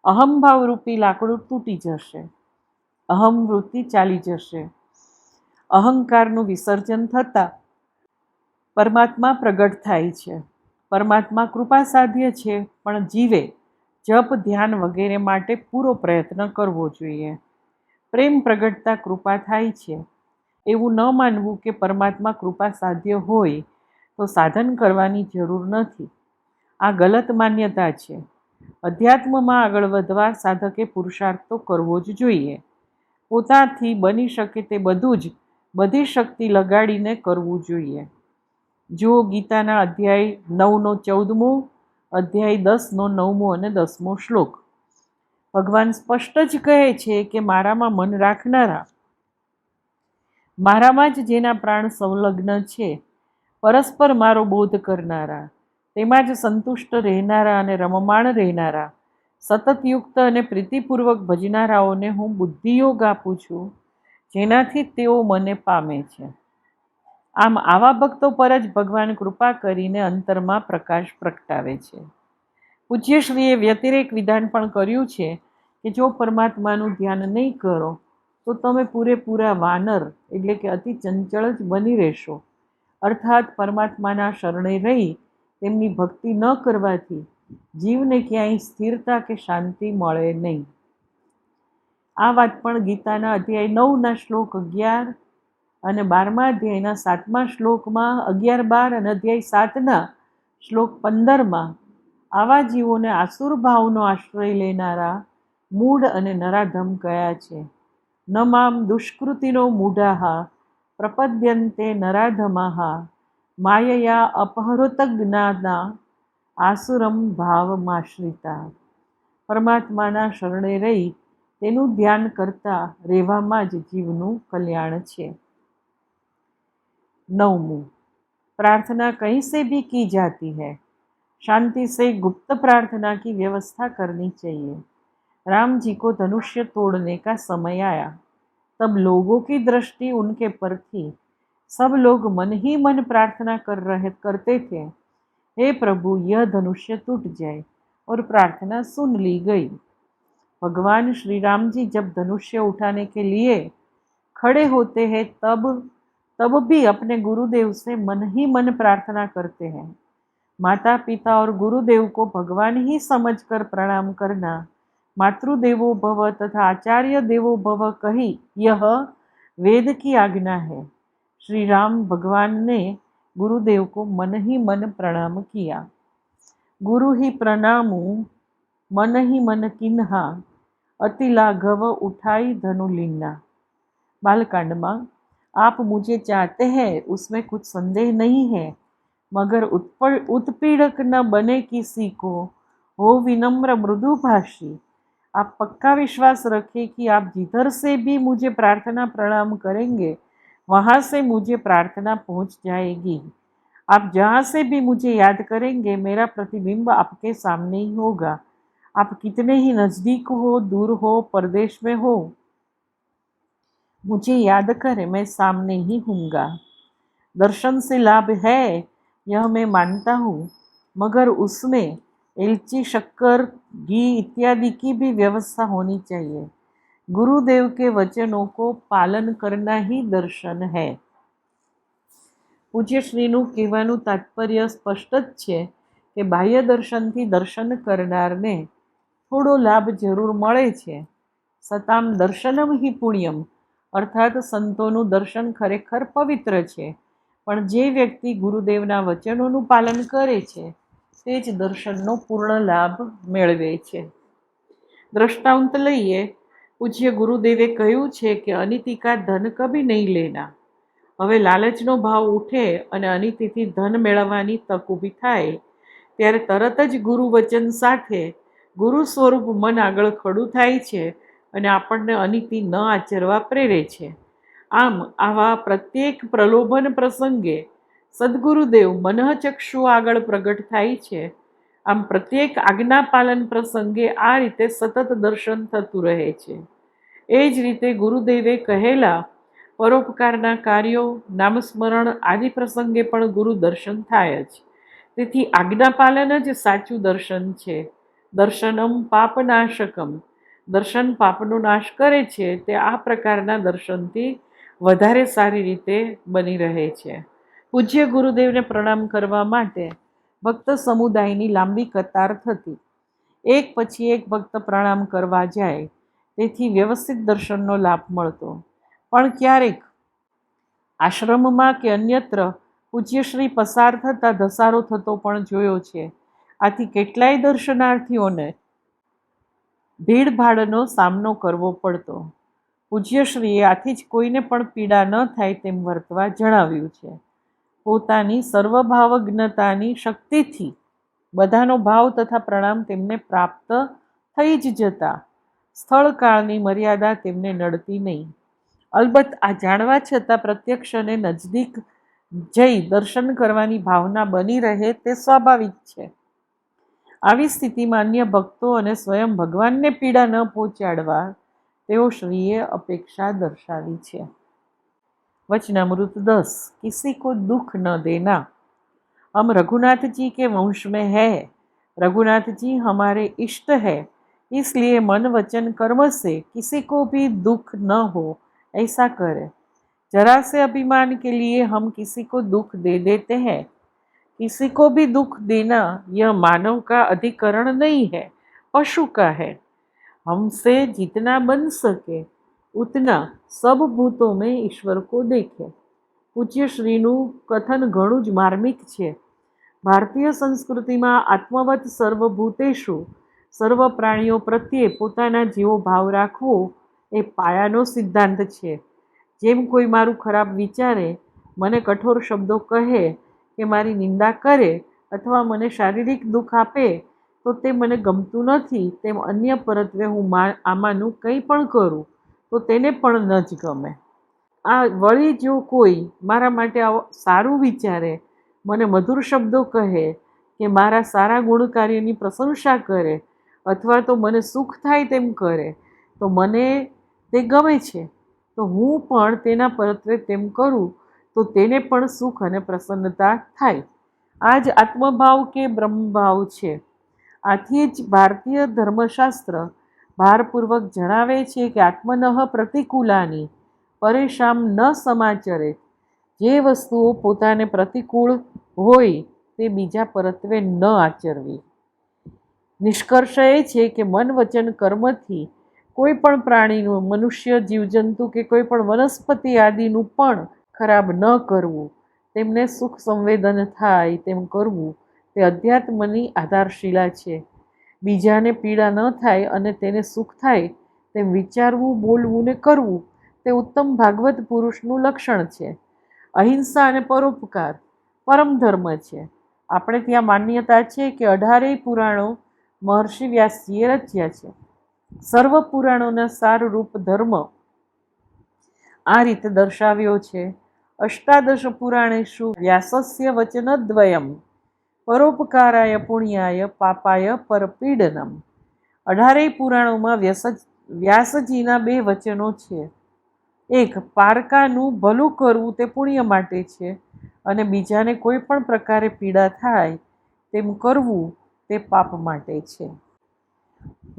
અહંભાવરૂપી લાકડું તૂટી જશે, અહમ વૃત્તિ ચાલી જશે. અહંકારનું વિસર્જન થતાં પરમાત્મા પ્રગટ થાય છે. પરમાત્મા કૃપા સાધ્ય છે, પણ જીવે જપ, ધ્યાન વગેરે માટે પૂરો પ્રયત્ન કરવો જોઈએ. પ્રેમ પ્રગટતા કૃપા થાય છે. એવું ન માનવું કે પરમાત્મા કૃપા સાધ્ય હોય તો સાધન કરવાની જરૂર નથી. આ ગલત માન્યતા છે. અધ્યાત્મમાં આગળ વધવા સાધકે પુરુષાર્થ તો કરવો જ જોઈએ. પોતાથી બની શકે તે બધું જ બધી શક્તિ લગાડીને કરવું જોઈએ. જો ગીતાના અધ્યાય 9નો 14મો, અધ્યાય 10નો 9મો અને 10મો શ્લોક. ભગવાન સ્પષ્ટ જ કહે છે કે મારામાં મન રાખનારા, મારામાં જ જેના પ્રાણ સંલગ્ન છે, પરસ્પર મારો બોધ કરનારા, તેમાં જ સંતુષ્ટ રહેનારા અને રમમાણ રહેનારા, સતત યુક્ત અને પ્રીતિપૂર્વક ભજનારાઓને હું બુદ્ધિયોગ આપું છું, જેનાથી તેઓ મને પામે છે. આમ આવા ભક્તો પર જ ભગવાન કૃપા કરીને અંતરમાં પ્રકાશ પ્રગટાવે છે. પૂજ્યશ્રીએ વ્યતિરેક વિધાન પણ કર્યું છે કે જો પરમાત્માનું ધ્યાન નહીં કરો તો તમે પૂરેપૂરા વાનર એટલે કે અતિ ચંચળ જ બની રહેશો. અર્થાત પરમાત્માના શરણે રહી તેમની ભક્તિ ન કરવાથી જીવને ક્યાંય સ્થિરતા કે શાંતિ મળે નહીં. આ વાત પણ ગીતાના અધ્યાય 9ના શ્લોક 11 અને 12મા અધ્યાયના 7મા શ્લોકમાં 11-12 અને અધ્યાય 7ના શ્લોક 15માં આવા જીવોને આસુર ભાવનો આશ્રય લેનારા મૂઢ અને નરાધમ કયા છે. ન મામ દુષ્કૃતિનો મૂઢાહ પ્રપદ્યન્તે નરાધમાહ માયયા અપહૃત જ્ઞાના આસુરમ ભાવમાશ્રિતા. પરમાત્માના શરણે રહી તેનું ધ્યાન કરતા રહેવામાં જ જીવનું કલ્યાણ છે. 9મું प्रार्थना कहीं से भी की जाती है, शांति से गुप्त प्रार्थना की व्यवस्था करनी चाहिए. राम जी को धनुष्य तोड़ने का समय आया, तब लोगों की दृष्टि उनके पर थी. सब लोग मन ही मन प्रार्थना करते थे, हे प्रभु यह धनुष्य टूट जाए, और प्रार्थना सुन ली गई. भगवान श्री राम जी जब धनुष्य उठाने के लिए खड़े होते हैं तब भी अपने गुरुदेव से मन ही मन प्रार्थना करते हैं. माता पिता और गुरुदेव को भगवान ही समझकर प्रणाम करना मातृदेवो भव तथा आचार्य देवो भव कही यह वेद की आज्ञा है. श्री राम भगवान ने गुरुदेव को मन ही मन प्रणाम किया. गुरु ही प्रणामु मन ही मन किन्हा, अति लाघव उठाई धनु लीना. बालकांड में आप मुझे चाहते हैं उसमें कुछ संदेह नहीं है, मगर उत्पीड़क न बने किसी को, हो विनम्र मृदुभाषी। आप पक्का विश्वास रखें कि आप जिधर से भी मुझे प्रार्थना प्रणाम करेंगे वहाँ से मुझे प्रार्थना पहुँच जाएगी। आप जहाँ से भी मुझे याद करेंगे मेरा प्रतिबिंब आपके सामने ही होगा। आप कितने ही नज़दीक हो, दूर हो, परदेश में हो, मुझे याद करें, मैं सामने ही हूँगा। दर्शन से लाभ है यह मैं मानता हूँ, मगर उसमें इलायची, शक्कर, घी इत्यादि की भी व्यवस्था होनी चाहिए। गुरुदेव के वचनों को पालन करना ही दर्शन है। પૂજ્યશ્રીનું કહેવાનું તાત્પર્ય સ્પષ્ટ જ છે કે બાહ્ય દર્શનથી દર્શન કરનારને થોડો લાભ જરૂર મળે છે, સતામ દર્શનમ હિ પુણ્યમ, અર્થાત સંતોનું દર્શન ખરેખર પવિત્ર છે, પણ જે વ્યક્તિ ગુરુદેવના વચનોનું પાલન કરે છે તે જ દર્શનનો પૂર્ણ લાભ મેળવે છે. દ્રષ્ટાંત લઈએ. પૂજ્ય ગુરુદેવે કહ્યું છે કે અનિતિકા ધન કભી નહીં લેના. હવે લાલચનો ભાવ ઉઠે અને અનિતિથી ધન મેળવવાની તક ઊભી થાય ત્યારે તરત જ ગુરુ વચન સાથે ગુરુ સ્વરૂપ મન આગળ ખડું થાય છે અને આપણને અનિતિ ન આચરવા પ્રેરે છે. આમ આવા પ્રત્યેક પ્રલોભન પ્રસંગે સદગુરુદેવ મનઃચક્ષુ આગળ પ્રગટ થાય છે. આમ પ્રત્યેક આજ્ઞાપાલન પ્રસંગે આ રીતે સતત દર્શન થતું રહે છે. એ જ રીતે ગુરુદેવે કહેલા પરોપકારના કાર્યો, નામસ્મરણ આદિ પ્રસંગે પણ ગુરુ દર્શન થાય જ. તેથી આજ્ઞાપાલન જ સાચું દર્શન છે. દર્શનમ પાપનાશકમ, દર્શન પાપનો નાશ કરે છે. તે આ પ્રકારના દર્શનથી વધારે સારી રીતે બની રહે છે. પૂજ્ય ગુરુદેવને પ્રણામ કરવા માટે ભક્ત સમુદાયની લાંબી કતાર થતી. એક પછી એક ભક્ત પ્રણામ કરવા જાય, તેથી વ્યવસ્થિત દર્શનનો લાભ મળતો. પણ ક્યારેક આશ્રમમાં કે અન્યત્ર પૂજ્યશ્રી પસાર થતાં ધસારો થતો પણ જોયો છે. આથી કેટલાય દર્શનાર્થીઓને ભીડભાડનો સામનો કરવો પડતો. પૂજ્યશ્રીએ આથી જ કોઈને પણ પીડા ન થાય તેમ વર્તવા જણાવ્યું છે. પોતાની સર્વભાવજ્ઞતાની શક્તિથી બધાનો ભાવ તથા પ્રણામ તેમને પ્રાપ્ત થઈ જ જતા. સ્થળ કાળની મર્યાદા તેમને નડતી નહીં. અલબત્ત આ જાણવા છતાં પ્રત્યક્ષ અને નજદીક જઈ દર્શન કરવાની ભાવના બની રહે તે સ્વાભાવિક છે. આવી સ્થિતિમાં અન્ય ભક્તો અને સ્વયં ભગવાનને પીડા ન પહોંચાડવા તેઓ શ્રીએ અપેક્ષા દર્શાવી છે. वचनामृत 10. किसी को दुख न देना. हम रघुनाथ जी के वंश में है. रघुनाथ जी हमारे इष्ट है, इसलिए मन वचन कर्म से किसी को भी दुख न हो ऐसा करें. जरा से अभिमान के लिए हम किसी को दुख दे देते हैं. किसी को भी दुख देना यह मानव का अधिकरण नहीं है, पशु का है. हमसे जितना बन सके उतना सब भूतों में ईश्वर को देखे. પૂજ્ય શ્રીનું કથન ઘણું જ માર્મિક છે. ભારતીય સંસ્કૃતિમાં આત્મવત સર્વભૂતેષુ, સર્વ પ્રાણીઓ પ્રત્યે પોતાના જેવો ભાવ રાખવો એ પાયાનો સિદ્ધાંત છે. જેમ કોઈ મારું ખરાબ વિચારે, મને કઠોર શબ્દો કહે કે મારી નિંદા કરે અથવા મને શારીરિક દુઃખ આપે તો તે મને ગમતું નથી, તેમ અન્ય પરત્વે હું આમાંનું કંઈ પણ કરું તો તેને પણ ન જ ગમે. આ વળી જો કોઈ મારા માટે સારું વિચારે, મને મધુર શબ્દો કહે કે મારા સારા ગુણકાર્યની પ્રશંસા કરે અથવા તો મને સુખ થાય તેમ કરે તો મને તે ગમે છે, તો હું પણ તેના પરત્વે તેમ કરું તો તેને પણ સુખ અને પ્રસન્નતા થાય. આ જ આત્મભાવ કે બ્રહ્મભાવ છે. આથી જ ભારતીય ધર્મશાસ્ત્ર ભારપૂર્વક જણાવે છે કે આત્મનઃ પ્રતિકૂલાની પરેશાન ન સમાચરે. જે વસ્તુઓ પોતાને પ્રતિકૂળ હોય તે બીજા પરત્વે ન આચરવી. નિષ્કર્ષ એ છે કે મન વચન કર્મથી કોઈ પણ પ્રાણીનું, મનુષ્ય, જીવજંતુ કે કોઈ પણ વનસ્પતિ આદિનું પણ ખરાબ ન કરવું, તેમને સુખ સંવેદન થાય તેમ કરવું તે અધ્યાત્મની આધારશિલા છે. બીજાને પીડા ન થાય અને તેને સુખ થાય તેમ વિચારવું, બોલવું ને કરવું તે તે ઉત્તમ ભાગવત પુરુષનું લક્ષણ છે. અહિંસા અને પરોપકાર પરમ ધર્મ છે. આપણે ત્યાં માન્યતા છે કે 18 પુરાણો મહર્ષિ વ્યાસજીએ રચ્યા છે. સર્વ પુરાણોના સારરૂપ ધર્મ આ રીતે દર્શાવ્યો છે. અષ્ટાદશ પુરાણેષુ વ્યાસસ્ય વચનદ્વયમ પરોપકારાય પુણ્યાય પાપાય પરપીડનમ. 18 પુરાણોમાં વ્યાસજીના 2 વચનો છે. એક, પારકાનું ભલું કરવું તે પુણ્ય માટે છે, અને બીજાને કોઈ પણ પ્રકારે પીડા થાય તેમ કરવું તે પાપ માટે છે.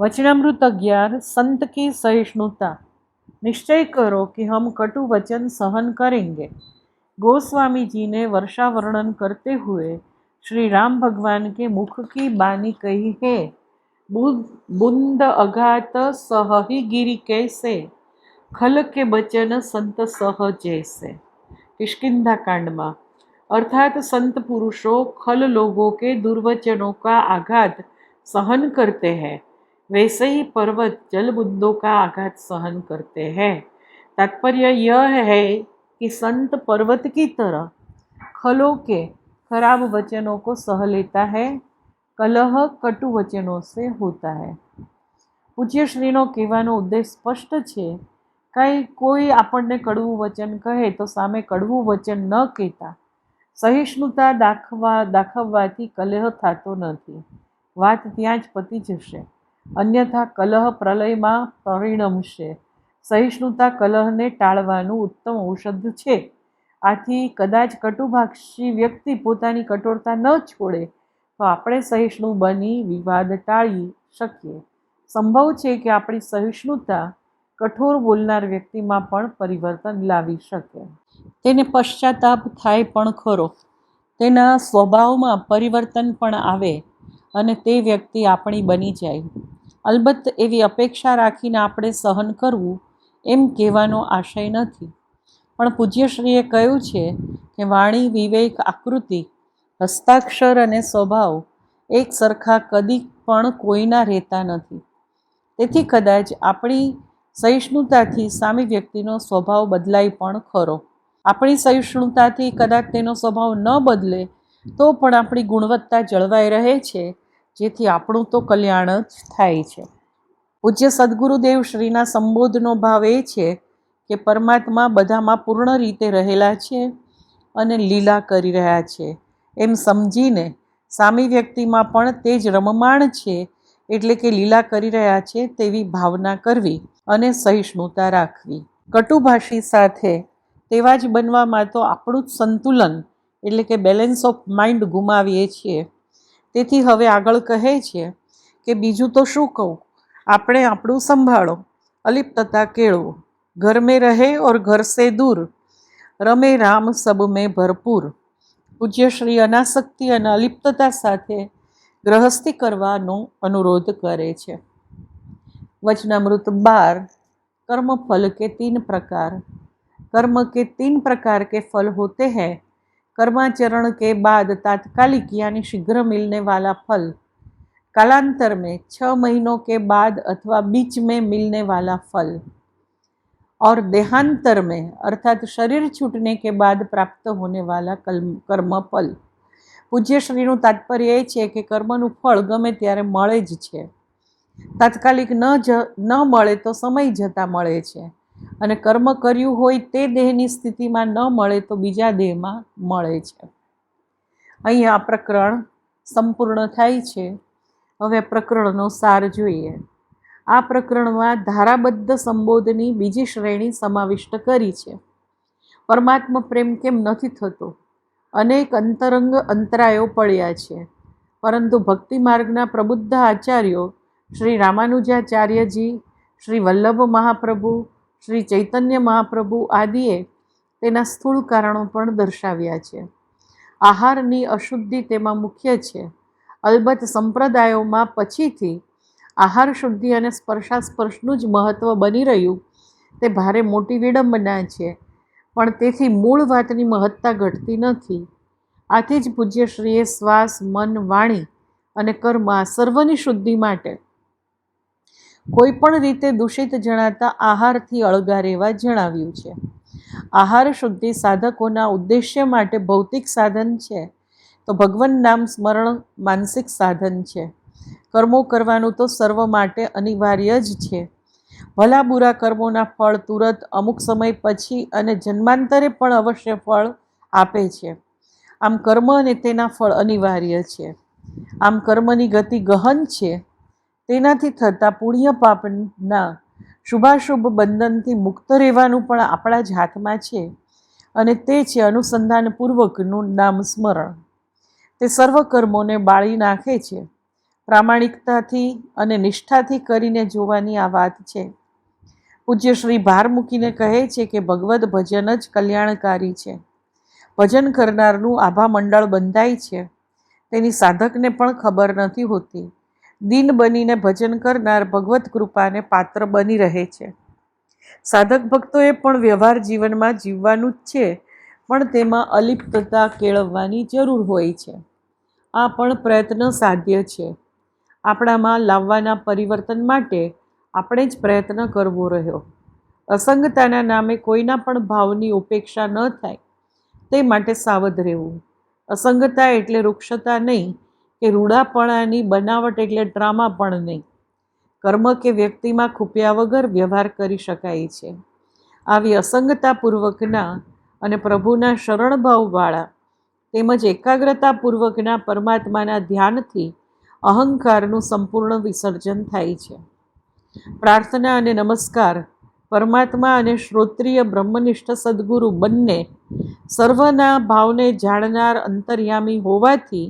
વચનામૃત 11 संत की सहिष्णुता. निश्चय करो कि हम कटु वचन सहन करेंगे. गोस्वामी जी ने वर्षा वर्णन करते हुए श्री राम भगवान के मुख की बानी कही है. बूंद अघात सही गिरी कैसे, खल के बचन संत सह जैसे. किष्किंधा कांड में अर्थात संत पुरुषों खल लोगों के दुर्वचनों का आघात सहन करते हैं, वैसे ही पर्वत जल बूंदों का आघात सहन करते हैं. तात्पर्य यह है कि संत पर्वत की तरह खलों के खराब वचनों को सह लेता है. कलह कटु वचनों से होता है. પૂજ્ય શ્રીનો કહેવાનો ઉદ્દેશ સ્પષ્ટ છે. કોઈ આપણને કડવું વચન કહે તો સામે કડવું વચન ન કહેતા સહિષ્ણુતા દાખવવાથી કલહ થતો નથી. વાત ત્યાં જ પતી જશે, અન્યથા કલહ પ્રલયમાં પરિણમશે. સહિષ્ણુતા કલહને ટાળવાનું ઉત્તમ ઔષધ છે. આથી કદાચ કટુભાષી વ્યક્તિ પોતાની કઠોરતા ન છોડે તો આપણે સહિષ્ણુ બની વિવાદ ટાળી શકીએ. સંભવ છે કે આપણી સહિષ્ણુતા કઠોર બોલનાર વ્યક્તિમાં પણ પરિવર્તન લાવી શકે. તેને પશ્ચાતાપ થાય પણ ખરો, તેના સ્વભાવમાં પરિવર્તન પણ આવે અને તે વ્યક્તિ આપણી બની જાય. અલબત્ત એવી અપેક્ષા રાખીને આપણે સહન કરવું એમ કહેવાનો આશય નથી. પણ પૂજ્યશ્રીએ કહ્યું છે કે વાણી, વિવેક, આકૃતિ, હસ્તાક્ષર અને સ્વભાવ એક સરખા કદી પણ કોઈના રહેતા નથી. તેથી કદાચ આપણી સહિષ્ણુતાથી સામી વ્યક્તિનો સ્વભાવ બદલાય પણ ખરો. આપણી સહિષ્ણુતાથી કદાચ તેનો સ્વભાવ ન બદલે તો પણ આપણી ગુણવત્તા જળવાઈ રહે છે, જેથી આપણું તો કલ્યાણ જ થાય છે. પૂજ્ય સદગુરુદેવ શ્રીના સંબોધનો ભાવ એ છે કે પરમાત્મા બધામાં પૂર્ણ રીતે રહેલા છે અને લીલા કરી રહ્યા છે એમ સમજીને સામી વ્યક્તિમાં પણ તે જ રમમાણ છે, એટલે કે લીલા કરી રહ્યા છે તેવી ભાવના કરવી અને સહિષ્ણુતા રાખવી. કટુભાષી સાથે તેવા જ બનવામાં તો આપણું જ સંતુલન એટલે કે બેલેન્સ ઓફ માઇન્ડ ગુમાવીએ છીએ. તેથી હવે આગળ કહે છે કે બીજું તો શું કહું, આપણે આપણું સંભાળો, અલિપ્તતા કેળવો. ઘર મેં રહે ઓર ઘર સે દૂર, રમે રામ સબ મેં ભરપૂર. પૂજ્ય શ્રી અનાસક્તિ અને અલિપ્તતા સાથે ગ્રહસ્થી કરવાનો અનુરોધ કરે છે. वचनामृत 12 कर्म फल के 3 प्रकार. कर्म के 3 प्रकार के फल होते हैं. कर्माचरण के बाद तात्कालिक यानी शीघ्र मिलने वाला फल, कालांतर में 6 महीनों के बाद अथवा बीच में मिलने वाला फल, और देहांतर में अर्थात शरीर छूटने के बाद प्राप्त होने वाला कर्म फल. પૂજ્ય શ્રીનું તાત્પર્ય એ છે કે કર્મનું ફળ ગમે ત્યારે મળે જ છે. તાત્કાલિક ન મળે તો સમય જતાં મળે છે, અને કર્મ કર્યું હોય તે દેહની સ્થિતિમાં ન મળે તો બીજા દેહમાં મળે છે. અહીં આ પ્રકરણ સંપૂર્ણ થાય છે. હવે પ્રકરણનો સાર જોઈએ. આ પ્રકરણમાં ધારાબદ્ધ સંબોધની બીજી શ્રેણી સમાવિષ્ટ કરી છે. પરમાત્મા પ્રેમ કેમ નથી થતો? અનેક અંતરંગ અંતરાયો પડ્યા છે, પરંતુ ભક્તિ માર્ગના પ્રબુદ્ધ આચાર્યો શ્રી રામાનુજાચાર્યજી, શ્રી વલ્લભ મહાપ્રભુ, શ્રી ચૈતન્ય મહાપ્રભુ આદિએ તેના સ્થૂળ કારણો પણ દર્શાવ્યા છે. આહારની અશુદ્ધિ તેમાં મુખ્ય છે. અલબત્ત સંપ્રદાયોમાં પછીથી આહાર શુદ્ધિ અને સ્પર્શાસ્પર્શનું જ મહત્ત્વ બની રહ્યું તે ભારે મોટી વિડંબના છે, પણ તેથી મૂળ વાતની મહત્તા ઘટતી નથી. આથી જ પૂજ્યશ્રીએ શ્વાસ, મન, વાણી અને કર્મ આ સર્વની શુદ્ધિ માટે કોઈ પણ રીતે દૂષિત જણાતા આહારથી અળગા રહેવા જણાવ્યું છે. આહાર શુદ્ધિ સાધકોના ઉદ્દેશ્ય માટે ભૌતિક સાધન છે, તો ભગવાન નામ સ્મરણ માનસિક સાધન છે. કર્મો કરવાનું તો સર્વ માટે અનિવાર્ય જ છે. ભલા બુરા કર્મોના ફળ તુરત, અમુક સમય પછી અને જન્માંતરે પણ અવશ્ય ફળ આપે છે. આમ કર્મ અને તેના ફળ અનિવાર્ય છે. આમ કર્મની ગતિ ગહન છે. તેનાથી થતા પુણ્ય પાપના શુભાશુભ બંધનથી મુક્ત રહેવાનું પણ આપણા જ હાથમાં છે, અને તે છે અનુસંધાનપૂર્વકનું નામ સ્મરણ. તે સર્વ કર્મોને બાળી નાખે છે. પ્રામાણિકતાથી અને નિષ્ઠાથી કરીને જોવાની આ વાત છે. પૂજ્ય શ્રી ભાર મૂકીને કહે છે કે ભગવદ્ ભજન જ કલ્યાણકારી છે. ભજન કરનારનું આભા મંડળ બંધાય છે, તેની સાધકને પણ ખબર નથી હોતી. દિન બનીને ભજન કરનાર ભગવત કૃપાને પાત્ર બની રહે છે. સાધક ભક્તોએ પણ વ્યવહાર જીવનમાં જીવવાનું જ છે, પણ તેમાં અલિપ્તતા કેળવવાની જરૂર હોય છે. આ પણ પ્રયત્ન સાધ્ય છે. આપણામાં લાવવાના પરિવર્તન માટે આપણે જ પ્રયત્ન કરવો રહ્યો. અસંગતાના નામે કોઈના પણ ભાવની ઉપેક્ષા ન થાય તે માટે સાવધ રહેવું. અસંગતા એટલે વૃક્ષતા નહીં, કે રૂડાપણાની બનાવટ એટલે ડ્રામા પણ નહીં. કર્મ કે વ્યક્તિમાં ખૂપ્યા વગર વ્યવહાર કરી શકાય છે. આવી અસંગતાપૂર્વકના અને પ્રભુના શરણભાવવાળા તેમજ એકાગ્રતાપૂર્વકના પરમાત્માના ધ્યાનથી અહંકારનું સંપૂર્ણ વિસર્જન થાય છે. પ્રાર્થના અને નમસ્કાર પરમાત્મા અને શ્રોત્રિય બ્રહ્મનિષ્ઠ સદ્ગુરુ બંને સર્વના ભાવને જાણનાર અંતર્યામી હોવાથી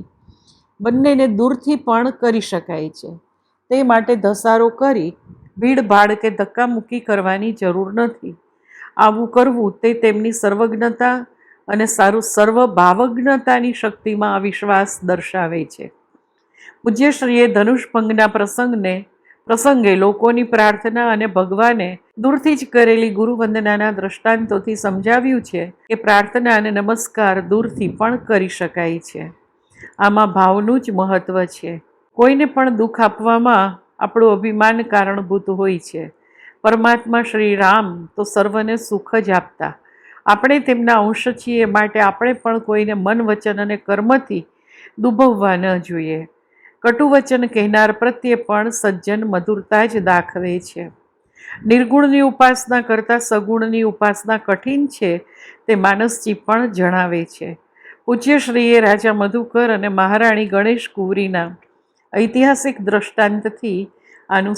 બંનેને દૂરથી પણ કરી શકાય છે. તે માટે ધસારો કરી ભીડભાડ કે ધક્કામુક્કી કરવાની જરૂર નથી. આવું કરવું તે તેમની સર્વજ્ઞતા અને સર્વભાવજ્ઞતાની શક્તિમાં અવિશ્વાસ દર્શાવે છે. પૂજ્યશ્રીએ ધનુષભંગના પ્રસંગે લોકોની પ્રાર્થના અને ભગવાને દૂરથી જ કરેલી ગુરુવંદનાના દ્રષ્ટાંતોથી સમજાવ્યું છે કે પ્રાર્થના અને નમસ્કાર દૂરથી પણ કરી શકાય છે. આમાં ભાવનું જ મહત્વ છે. કોઈને પણ દુઃખ આપવામાં આપણું અભિમાન કારણભૂત હોય છે. પરમાત્મા શ્રી રામ તો સર્વને સુખ જ આપતા. આપણે તેમના અંશ છીએ, માટે આપણે પણ કોઈને મન, વચન અને કર્મથી દુભવવા ન જોઈએ. કટુ વચન કહેનાર પ્રત્યે પણ સજ્જન મધુરતા જ દાખવે છે. નિર્ગુણની ઉપાસના કરતાં સગુણની ઉપાસના કઠિન છે, તે માનસજી પણ જણાવે છે. પૂજ્યશ્રીએ રાજા મધુકર અને મહારાણી ગણેશ કુંવરીના ઐતિહાસિક દ્રષ્ટાંતથી આનું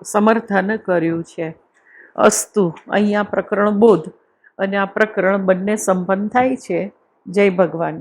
સમર્થન કર્યું છે. અસ્તુ. અહીંયા પ્રકરણ બોધ અને આ પ્રકરણ બંને સંપન્ન થાય છે. જય ભગવાન.